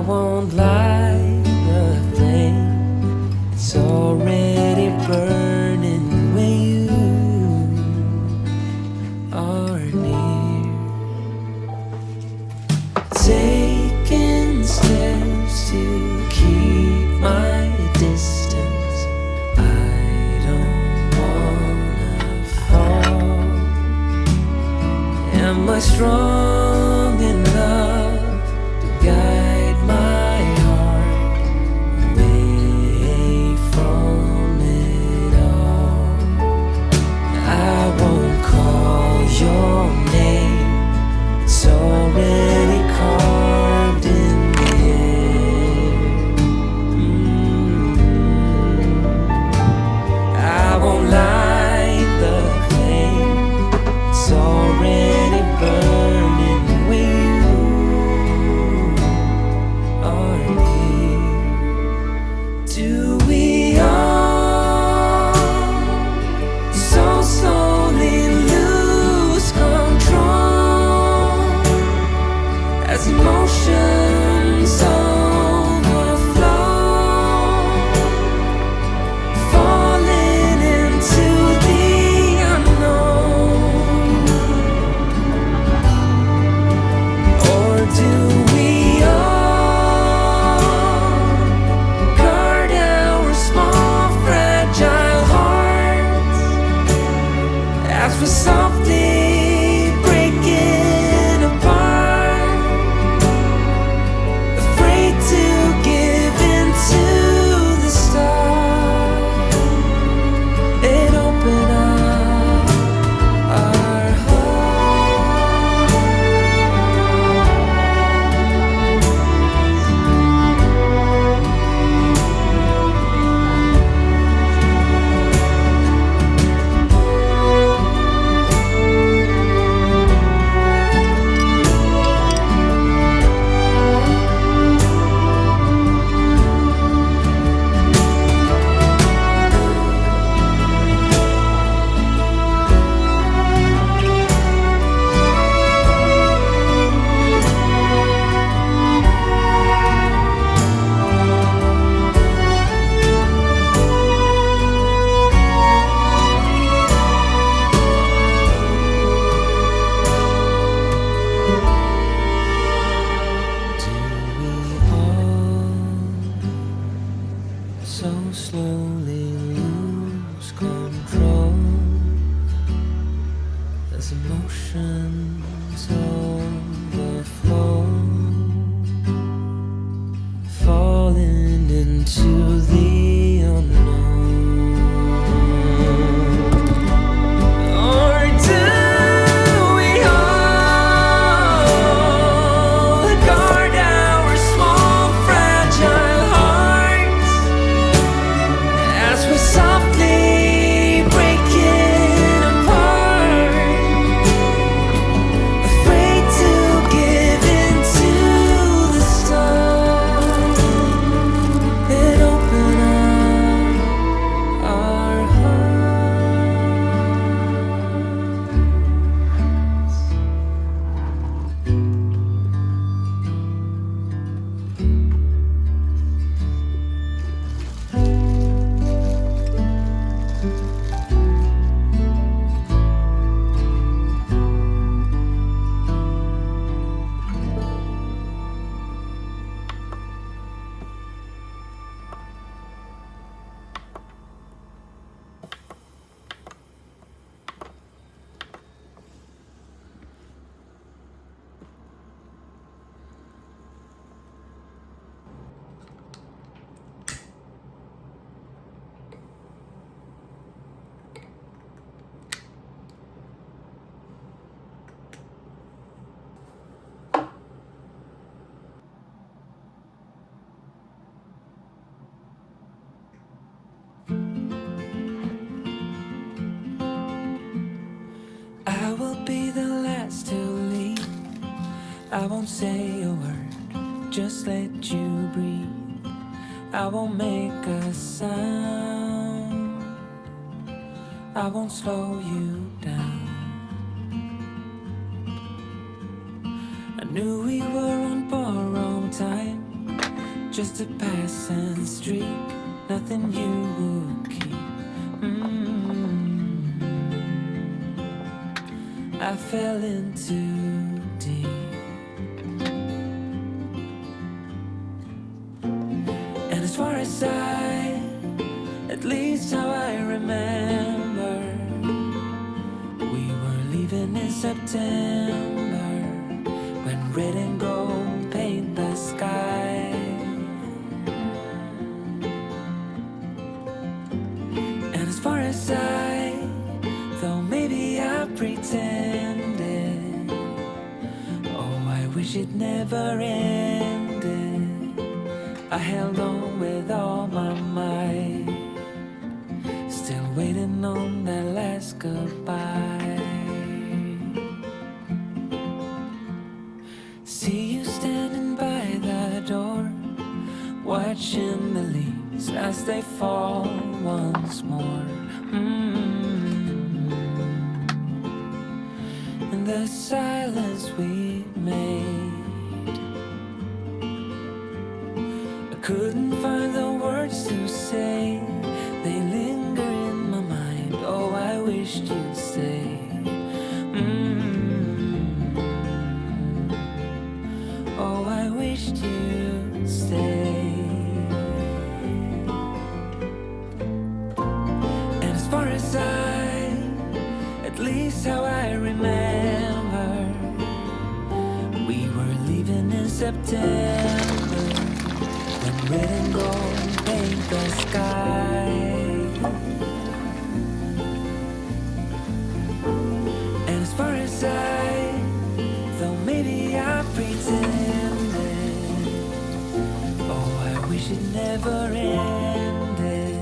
won't light the flame. It's already burning when you are near. Taking steps to keep my distance. I don't wanna fall. Am I strong enough to guide my heart away from it all? I won't call your name. It's already carved in the air. I won't light the flame. It's already burning when you are near. Do we all so slowly lose control as emotions overflow, falling into the unknown? Or do we all guard our small fragile hearts as we're softly breaking apart, afraid to give in to the stars and open up our hearts? Do we all so slowly lose control as emotions overflow, falling into the unknown? Or do we all guard our small fragile hearts as we're softly breaking apart, afraid to give in to the stars and open up our hearts? I will be the last to leave. I won't say a word, just let you breathe. I won't make a sound. I won't slow you down. I knew we were on borrowed time. just a passing streak, nothing you would keep. I fell in too deep. And as far as at least how I remember, we were leaving in September, when red and gold paint the sky. And as far as though maybe I pretended, oh, I wish it never ended. I held on with all my might, still waiting on that last goodbye. See you standing by the door, watching the leaves as they fall once more. In the silence we made, I couldn't find the words to say. They linger in my mind. Oh, I wished you'd stay. Oh, I wished you'd stay. And as far as at least how I remember, we were leaving in September, when red and gold paint the sky. And as far as though maybe I pretended, oh, I wish it never ended.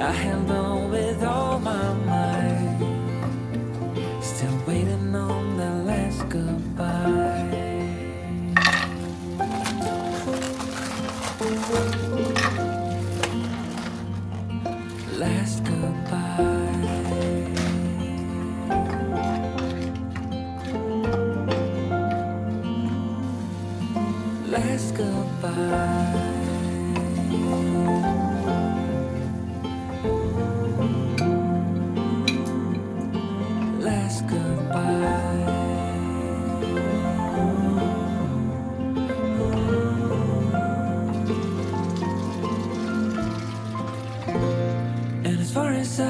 I held on with all my might, still waiting on the last goodbye. Last goodbye. Last goodbye. Last goodbye. And as far as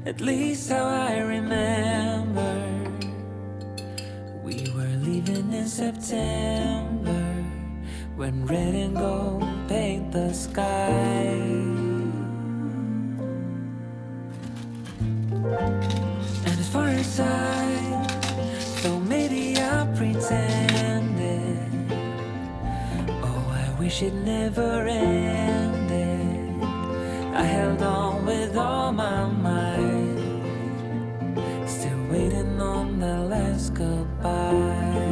at least how I remember, we were leaving in September, when red and gold paint the sky. And as far as though maybe I pretended, oh, I wish it never ended. I held on with all my might, still waiting on the last goodbye.